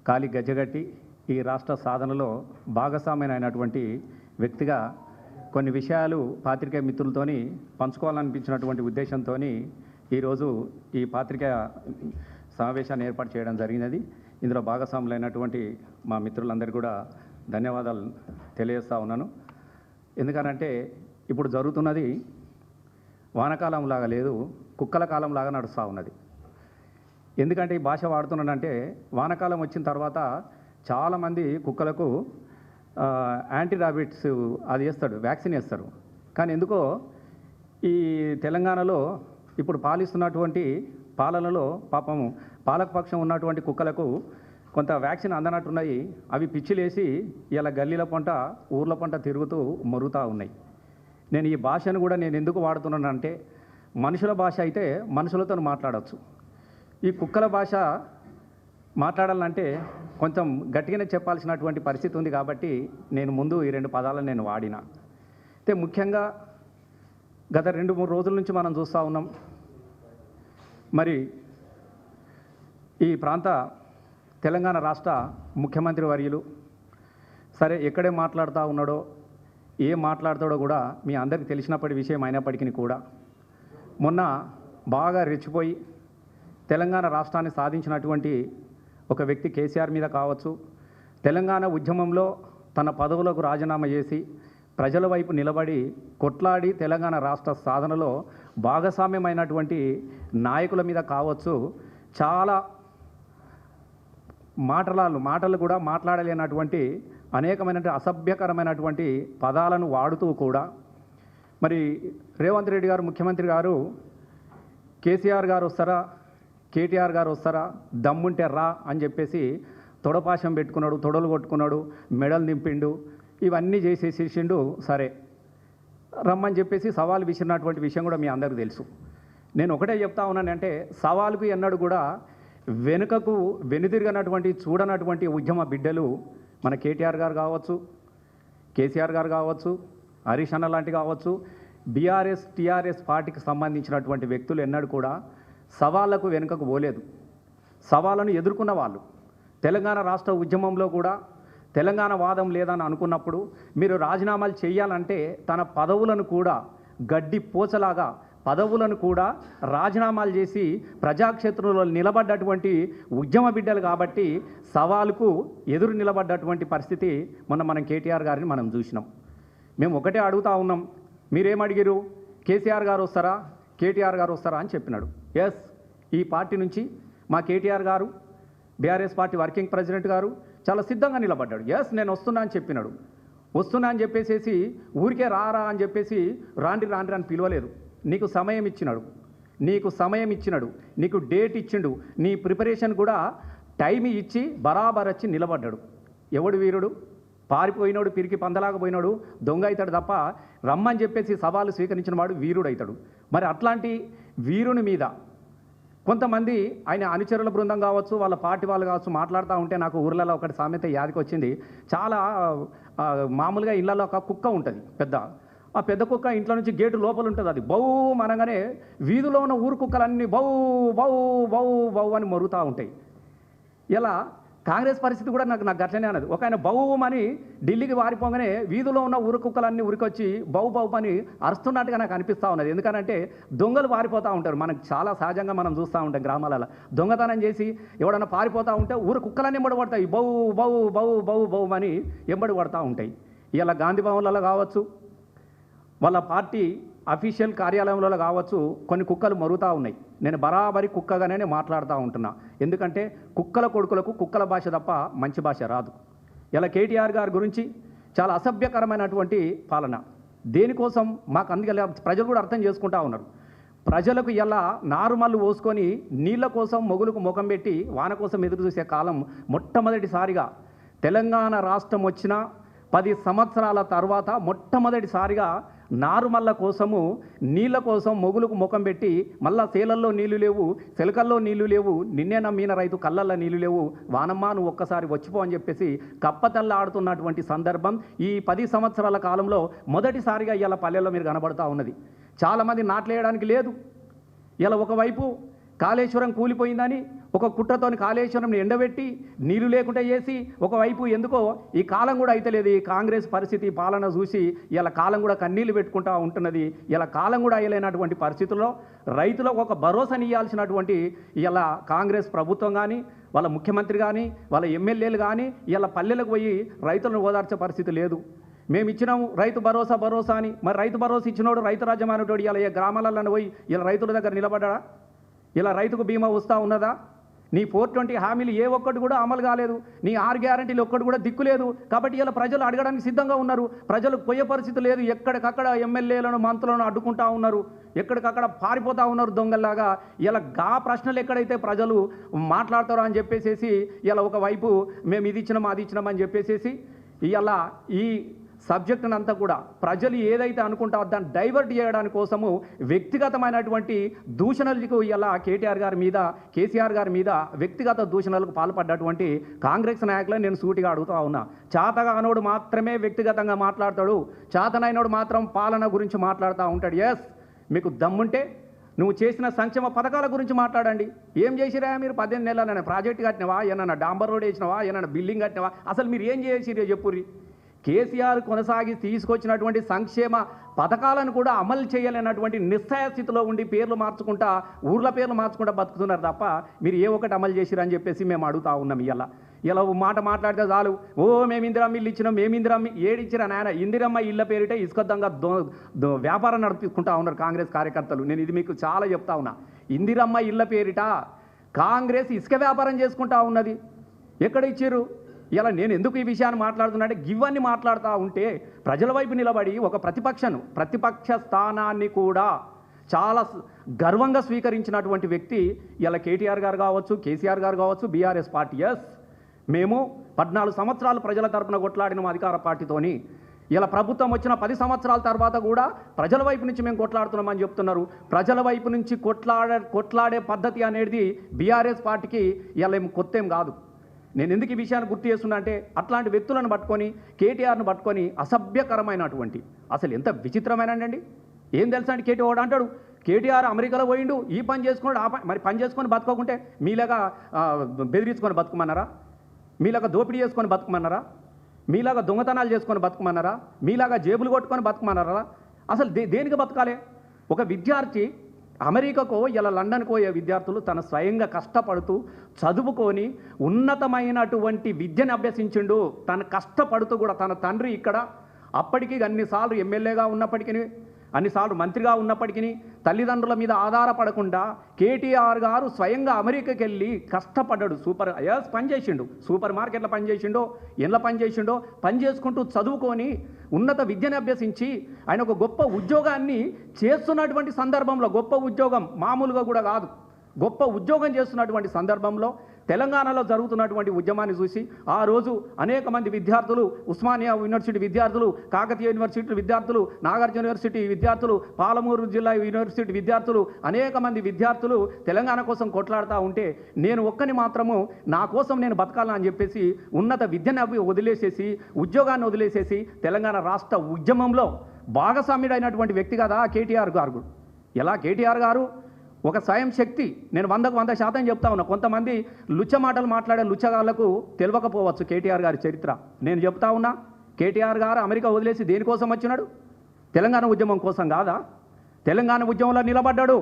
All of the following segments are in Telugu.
కాలి గజ్జగట్టి ఈ రాష్ట్ర సాధనలో భాగస్వామ్యమైనటువంటి వ్యక్తిగా కొన్ని విషయాలు పాత్రికేయ మిత్రులతోని పంచుకోవాలనిపించినటువంటి ఉద్దేశంతోని ఈరోజు ఈ పాత్రికేయ సమావేశాన్ని ఏర్పాటు చేయడం జరిగినది. ఇందులో భాగస్వాములైనటువంటి మా మిత్రులందరికీ కూడా ధన్యవాదాలు తెలియజేస్తూ ఉన్నాను. ఎందుకనంటే ఇప్పుడు జరుగుతున్నది వానకాలం లాగా లేదు, కుక్కల కాలం లాగా నడుస్తూ ఉన్నది. ఎందుకంటే ఈ భాష వాడుతున్నానంటే వానకాలం వచ్చిన తర్వాత చాలామంది కుక్కలకు యాంటీ ర్యాబిట్స్ అది వేస్తాడు, వ్యాక్సిన్ వేస్తారు. కానీ ఎందుకో ఈ తెలంగాణలో ఇప్పుడు పాలిస్తున్నటువంటి పాలనలో పాపం పాలకపక్షం ఉన్నటువంటి కుక్కలకు కొంత వ్యాక్సిన్ అందనట్టున్నాయి. అవి పిచ్చిలేసి ఇలా గల్లీల పంట ఊర్ల పంట తిరుగుతూ మొరుగుతూ ఉన్నాయి. నేను ఈ భాషను కూడా నేను ఎందుకు వాడుతున్నానంటే మనుషుల భాష అయితే మనుషులతో మాట్లాడవచ్చు, ఈ కుక్కల భాష మాట్లాడాలంటే కొంచెం గట్టిగానే చెప్పాల్సినటువంటి పరిస్థితి ఉంది. కాబట్టి నేను ముందు ఈ 2 పదాలను నేను వాడిన. అయితే ముఖ్యంగా గత 2-3 రోజుల నుంచి మనం చూస్తూ ఉన్నాం. మరి ఈ ప్రాంత తెలంగాణ రాష్ట్ర ముఖ్యమంత్రి వర్యులు సరే ఎక్కడే మాట్లాడుతూ ఉన్నాడో ఏం మాట్లాడతాడో కూడా మీ అందరికీ తెలిసినప్పటి విషయం అయినప్పటికీ కూడా మొన్న బాగా రెచ్చిపోయి తెలంగాణ రాష్ట్రాన్ని సాధించినటువంటి ఒక వ్యక్తి కేసీఆర్ మీద కావచ్చు, తెలంగాణ ఉద్యమంలో తన పదవులకు రాజీనామా చేసి ప్రజల వైపు నిలబడి కొట్లాడి తెలంగాణ రాష్ట్ర సాధనలో భాగస్వామ్యమైనటువంటి నాయకుల మీద కావచ్చు, చాలా మాటలు కూడా మాట్లాడలేనటువంటి అనేకమైనటువంటి అసభ్యకరమైనటువంటి పదాలను వాడుతూ కూడా మరి రేవంత్ రెడ్డి గారు ముఖ్యమంత్రి గారు కేసీఆర్ గారు వస్తారా, కేటీఆర్ గారు వస్తారా, దమ్ముంటే రా అని చెప్పేసి తొడపాశం పెట్టుకున్నాడు, తొడలు కొట్టుకున్నాడు, మెడలు దింపిండు, ఇవన్నీ చేసేసిండు. సరే రమ్మని చెప్పేసి సవాల్ విసిరినటువంటి విషయం కూడా మీ అందరికీ తెలుసు. నేను ఒకటే చెప్తా ఉన్నానంటే సవాలుకు ఎన్నడూ కూడా వెనుకకు వెనుదిరిగినటువంటి చూడనటువంటి ఉద్యమ బిడ్డలు మన కేటీఆర్ గారు కావచ్చు, కేసీఆర్ గారు కావచ్చు, హరీష్ అన్న లాంటి కావచ్చు, బీఆర్ఎస్ టీఆర్ఎస్ పార్టీకి సంబంధించినటువంటి వ్యక్తులు ఎన్నడూ కూడా సవాళ్లకు వెనుకకు పోలేదు. సవాళ్ళను ఎదుర్కొన్న వాళ్ళు తెలంగాణ రాష్ట్ర ఉద్యమంలో కూడా తెలంగాణ వాదం లేదని అనుకున్నప్పుడు మీరు రాజీనామాలు చేయాలంటే తన పదవులను కూడా గడ్డి పోచలాగా పదవులను కూడా రాజీనామాలు చేసి ప్రజాక్షేత్రంలో నిలబడ్డటువంటి ఉద్యమ బిడ్డలు కాబట్టి సవాలుకు ఎదురు నిలబడ్డటువంటి పరిస్థితి మొన్న మనం కేటీఆర్ గారిని మనం చూసినాం. మేము ఒకటే అడుగుతా ఉన్నాం, మీరేమడిగారు, కేసీఆర్ గారు వస్తారా, కేటీఆర్ గారు వస్తారా అని చెప్పినాడు. ఎస్, ఈ పార్టీ నుంచి మా కేటీఆర్ గారు బీఆర్ఎస్ పార్టీ వర్కింగ్ ప్రెసిడెంట్ గారు చాలా సిద్ధంగా నిలబడ్డాడు. ఎస్ నేను వస్తున్నా అని చెప్పినాడు. వస్తున్నా అని చెప్పేసి ఊరికే రారా అని చెప్పేసి రాండి అని పిలవలేదు. నీకు సమయం ఇచ్చినాడు, నీకు డేట్ ఇచ్చిండు, నీ ప్రిపరేషన్ కూడా టైం ఇచ్చి బరాబర్ వచ్చి నిలబడ్డాడు. ఎవడు వీరుడు? పారిపోయినాడు, పిరికి పందలాగా పోయినాడు దొంగ అవుతాడు తప్ప రమ్మని చెప్పేసి సవాలు స్వీకరించిన వాడు వీరుడు అవుతాడు. మరి అట్లాంటి వీరుని మీద కొంతమంది ఆయన అనుచరుల బృందం కావచ్చు, వాళ్ళ పార్టీ వాళ్ళు కావచ్చు మాట్లాడుతూ ఉంటే నాకు ఊర్లలో ఒకటి సామెత యాదికి వచ్చింది. చాలా మామూలుగా ఇళ్లలో ఒక కుక్క ఉంటుంది పెద్ద, ఆ పెద్ద కుక్క ఇంట్లో నుంచి గేటు లోపల ఉంటుంది. అది బౌ అనగానే వీధిలో ఉన్న ఊరు కుక్కలన్నీ బౌ బౌ బౌ బౌ అని మొరుగుతూ ఉంటాయి. ఇలా కాంగ్రెస్ పరిస్థితి కూడా నాకు గట్లనే అన్నది. ఒక ఆయన బౌమని ఢిల్లీకి వారిపోగానే వీధిలో ఉన్న ఊరు కుక్కలన్నీ ఉరికొచ్చి బౌ అని అరుస్తున్నట్టుగా నాకు అనిపిస్తూ ఉన్నది. ఎందుకనంటే దొంగలు పారిపోతూ ఉంటారు. మనకు చాలా సహజంగా మనం చూస్తూ ఉంటాం గ్రామాలలో దొంగతనం చేసి ఎవడన్నా పారిపోతూ ఉంటే ఊరు కుక్కలన్నీ ఎంబడి పడతాయి, బౌ బౌ బౌ బౌ బౌ అని ఎంబడి పడుతూ ఉంటాయి. ఇలా గాంధీ భవన్లలో కావచ్చు, వాళ్ళ పార్టీ అఫీషియల్ కార్యాలయంలో కావచ్చు కొన్ని కుక్కలు మరుగుతూ ఉన్నాయి. నేను బరాబరి కుక్కగానే మాట్లాడుతూ ఉంటున్నా. ఎందుకంటే కుక్కల కొడుకులకు కుక్కల భాష తప్ప మంచి భాష రాదు. ఇలా కేటీఆర్ గారి గురించి చాలా అసభ్యకరమైనటువంటి పాలన. దేనికోసం మాకు అందుకే ప్రజలు కూడా అర్థం చేసుకుంటూ ఉన్నారు. ప్రజలకు ఇలా నారుమల్లు పోసుకొని నీళ్ళ కోసం మొగులకు ముఖం పెట్టి వాన కోసం ఎదురు చూసే కాలం మొట్టమొదటిసారిగా తెలంగాణ రాష్ట్రం వచ్చిన 10 సంవత్సరాల తర్వాత మొట్టమొదటిసారిగా నారుమల్ల కోసము నీళ్ళ కోసం మొగులకు ముఖం పెట్టి మళ్ళా సేలల్లో నీళ్లు లేవు, సెలకల్లో నీళ్లు లేవు, నిన్నే నమ్మిన రైతు కళ్ళల్లో నీళ్లు లేవు, వానమ్మా నువ్వు ఒక్కసారి వచ్చిపో అని చెప్పేసి కప్పతల్ల ఆడుతున్నటువంటి సందర్భం ఈ 10 సంవత్సరాల కాలంలో మొదటిసారిగా ఇలా పల్లెల్లో మీరు కనబడుతూ ఉన్నది. చాలామంది నాట్లేయడానికి లేదు. ఇలా ఒకవైపు కాళేశ్వరం కూలిపోయిందని ఒక కుట్రతోని కాళేశ్వరంని ఎండబెట్టి నీళ్లు లేకుండా చేసి ఒకవైపు ఎందుకో ఈ కాలం కూడా అయితలేదు. ఈ కాంగ్రెస్ పరిస్థితి పాలన చూసి ఇలా కాలం కూడా కన్నీళ్లు పెట్టుకుంటూ ఉంటున్నది. ఇలా కాలం కూడా అయ్యలేనటువంటి పరిస్థితుల్లో రైతులకు ఒక భరోసానియాల్సినటువంటి ఇలా కాంగ్రెస్ ప్రభుత్వం కానీ వాళ్ళ ముఖ్యమంత్రి కానీ వాళ్ళ ఎమ్మెల్యేలు కానీ ఇలా పల్లెలకు పోయి రైతులను ఓదార్చే పరిస్థితి లేదు. మేము ఇచ్చినాము రైతు భరోసా అని. మరి రైతు భరోసా ఇచ్చినోడు రైతు రాజ్యం అనేటోడు ఇలా ఏ గ్రామాలలో పోయి ఇలా రైతుల దగ్గర నిలబడ్డా? ఇలా రైతుకు బీమా వస్తూ ఉన్నదా? నీ 420 హామీలు ఏ ఒక్కటి కూడా అమలు కాలేదు. నీ 6 గ్యారంటీలు ఒక్కటి కూడా దిక్కులేదు. కాబట్టి ఇలా ప్రజలు అడగడానికి సిద్ధంగా ఉన్నారు. ప్రజలకు పోయే పరిస్థితి లేదు. ఎక్కడికక్కడ ఎమ్మెల్యేలను మంత్రులను అడ్డుకుంటా ఉన్నారు. ఎక్కడికక్కడ పారిపోతూ ఉన్నారు దొంగల్లాగా. ఇలా ప్రశ్నలు ఎక్కడైతే ప్రజలు మాట్లాడతారో అని చెప్పేసి ఇలా ఒకవైపు మేము ఇది ఇచ్చినాం అది ఇచ్చినాం అని చెప్పేసి ఇలా ఈ సబ్జెక్టును అంతా కూడా ప్రజలు ఏదైతే అనుకుంటారో దాన్ని డైవర్ట్ చేయడానికి కోసము వ్యక్తిగతమైనటువంటి దూషణలకు ఇలా కేటీఆర్ గారి మీద కేసీఆర్ గారి మీద వ్యక్తిగత దూషణలకు పాల్పడ్డటువంటి కాంగ్రెస్ నాయకులను నేను సూటిగా అడుగుతూ ఉన్నా. చాతగానోడు మాత్రమే వ్యక్తిగతంగా మాట్లాడతాడు. చాతనైనోడు మాత్రం పాలన గురించి మాట్లాడుతూ ఉంటాడు. ఎస్, మీకు దమ్ముంటే నువ్వు చేసిన సంక్షేమ పథకాల గురించి మాట్లాడండి. ఏం చేసిరా మీరు? 18 నెలలైనా ప్రాజెక్ట్ కట్టినవా? ఏమన్నా డాంబర్ రోడ్ వేసినవా? ఏమన్నా బిల్డింగ్ కట్టినవా? అసలు మీరు ఏం చేసిరే చెప్పుర్రి. కేసీఆర్ కొనసాగి తీసుకొచ్చినటువంటి సంక్షేమ పథకాలను కూడా అమలు చేయలేనటువంటి నిస్సహాయ స్థితిలో ఉండి పేర్లు మార్చుకుంటా ఊర్ల పేర్లు మార్చుకుంటా బతుకుతున్నారు తప్ప మీరు ఏ ఒక్కటి అమలు చేసిరని చెప్పేసి మేము అడుగుతా ఉన్నాం. ఇలా మాట మాట్లాడితే చాలు, మేము ఇందిరమ్మ ఇల్లు ఇచ్చినాం, మేము ఇందిరమ్మ ఏడిచ్చిరా నాయన. ఇందిరమ్మ ఇళ్ళ పేరిటే ఇసుకొద్దంగా వ్యాపారం నడుపుకుంటా ఉన్నారు కాంగ్రెస్ కార్యకర్తలు. నేను ఇది మీకు చాలా చెప్తా ఉన్నా. ఇందిరమ్మ ఇళ్ళ పేరిట కాంగ్రెస్ ఇసుక వ్యాపారం చేసుకుంటా ఉన్నది. ఎక్కడ ఇచ్చారు? ఇలా నేను ఎందుకు ఈ విషయాన్ని మాట్లాడుతున్నా అంటే ఇవన్నీ మాట్లాడుతూ ఉంటే ప్రజల వైపు నిలబడి ఒక ప్రతిపక్ష స్థానాన్ని కూడా చాలా గర్వంగా స్వీకరించినటువంటి వ్యక్తి ఇలా కేటీఆర్ గారు కావచ్చు, కేసీఆర్ గారు కావచ్చు, బీఆర్ఎస్ పార్టీ. ఎస్, మేము 14 సంవత్సరాలు ప్రజల తరపున కొట్లాడిన అధికార పార్టీతోని ఇలా ప్రభుత్వం వచ్చిన 10 సంవత్సరాల తర్వాత కూడా ప్రజల వైపు నుంచి మేము కొట్లాడుతున్నామని చెప్తున్నారు. ప్రజల వైపు నుంచి కొట్లాడే పద్ధతి అనేది బీఆర్ఎస్ పార్టీకి ఇలా ఏం కొత్త ఏం కాదు. నేను ఎందుకు ఈ విషయాన్ని గుర్తు చేస్తున్నా అంటే అట్లాంటి వ్యక్తులను పట్టుకొని కేటీఆర్ను పట్టుకొని అసభ్యకరమైనటువంటి అసలు ఎంత విచిత్రమైనండి. ఏం తెలుసా అండి? కేటీఆర్ అంటాడు కేటీఆర్ అమెరికాలో పోయిండు, ఈ పని చేసుకున్నాడు, ఆ మరి పని చేసుకొని బతుకోకుంటే మీలాగా బెదిరించుకొని బతుకమన్నారా? మీలాగా దోపిడీ చేసుకొని బతుకమన్నారా? మీలాగా దొంగతనాలు చేసుకొని బతుకమన్నారా? మీలాగా జేబులు కొట్టుకొని బతుకమన్నారా? అసలు దేనికి బతకాలి? ఒక విద్యార్థి అమెరికాకో ఇలా లండన్కో పోయే విద్యార్థులు తన స్వయంగా కష్టపడుతూ చదువుకొని ఉన్నతమైనటువంటి విద్యను అభ్యసించిండు. తను కష్టపడుతూ కూడా తన తండ్రి ఇక్కడ అప్పటికి అన్నిసార్లు ఎమ్మెల్యేగా ఉన్నప్పటికీ అన్నిసార్లు మంత్రిగా ఉన్నప్పటికీ తల్లిదండ్రుల మీద ఆధారపడకుండా కేటీఆర్ గారు స్వయంగా అమెరికాకి వెళ్ళి కష్టపడ్డాడు. పనిచేసిండు, సూపర్ మార్కెట్లో పనిచేసిండో, ఎండ్ల పనిచేసిండో, పని చేసుకుంటూ చదువుకొని ఉన్నత విద్యను అభ్యసించి ఆయన ఒక గొప్ప ఉద్యోగాన్ని చేస్తున్నటువంటి సందర్భంలో, గొప్ప ఉద్యోగం మామూలుగా కూడా కాదు, గొప్ప ఉద్యోగం చేస్తున్నటువంటి సందర్భంలో తెలంగాణలో జరుగుతున్నటువంటి ఉద్యమాన్ని చూసి ఆ రోజు అనేక మంది విద్యార్థులు, ఉస్మానియా యూనివర్సిటీ విద్యార్థులు, కాకతీయ యూనివర్సిటీ విద్యార్థులు, నాగార్జున యూనివర్సిటీ విద్యార్థులు, పాలమూరు జిల్లా యూనివర్సిటీ విద్యార్థులు, అనేక మంది విద్యార్థులు తెలంగాణ కోసం కొట్లాడుతూ ఉంటే నేను ఒక్కని మాత్రము నా కోసం నేను బతకాలని చెప్పేసి ఉన్నత విద్యను వదిలేసేసి ఉద్యోగాన్ని వదిలేసేసి తెలంగాణ రాష్ట్ర ఉద్యమంలో భాగస్వామ్యుడైనటువంటి వ్యక్తి కదా కేటీఆర్ గారు. ఎలా కేటీఆర్ గారు ఒక స్వయం శక్తి. నేను 100కు 100% చెప్తా ఉన్నా. కొంతమంది లుచ్చ మాటలు మాట్లాడే లుచ్చగాళ్లకు తెలియకపోవచ్చు కేటీఆర్ గారి చరిత్ర. నేను చెప్తా ఉన్నా, కేటీఆర్ గారు అమెరికా వదిలేసి దేనికోసం వచ్చినాడు? తెలంగాణ ఉద్యమం కోసం కాదా? తెలంగాణ ఉద్యమంలో నిలబడ్డాడు.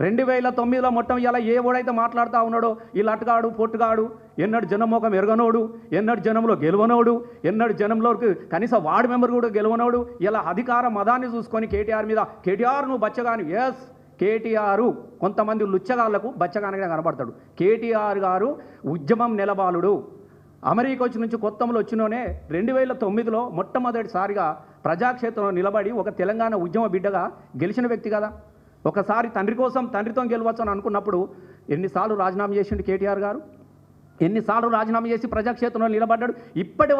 2009లో మొత్తం ఇలా ఏ ఓడైతే మాట్లాడుతూ ఉన్నాడో ఈ లట్టుగాడు పొట్టుగాడు, ఎన్నడు జనమోకం ఎరగనోడు, ఎన్నడు జనంలో గెలవనోడు, ఎన్నడు జనంలోకి కనీసం వార్డు మెంబర్ కూడా గెలవనోడు, ఇలా అధికార మదాన్ని చూసుకొని కేటీఆర్ మీద కేటీఆర్ నువ్వు బచ్చగాని. ఎస్, కేటీఆర్ కొంతమంది లుచ్చగాళ్లకు బచ్చగానిగా కనబడతాడు. కేటీఆర్ గారు ఉద్యమం నిలబాలుడు. అమెరికా నుంచి కొత్తలో వచ్చినోనే 2009లో మొట్టమొదటిసారిగా ప్రజాక్షేత్రంలో నిలబడి ఒక తెలంగాణ ఉద్యమ బిడ్డగా గెలిచిన వ్యక్తి కదా. ఒకసారి తండ్రి కోసం తండ్రితో గెలవచ్చు అని అనుకున్నప్పుడు ఎన్నిసార్లు రాజీనామా చేసిండు కేటీఆర్ గారు? ఎన్నిసార్లు రాజీనామా చేసి ప్రజాక్షేత్రంలో నిలబడ్డాడు? ఇప్పటి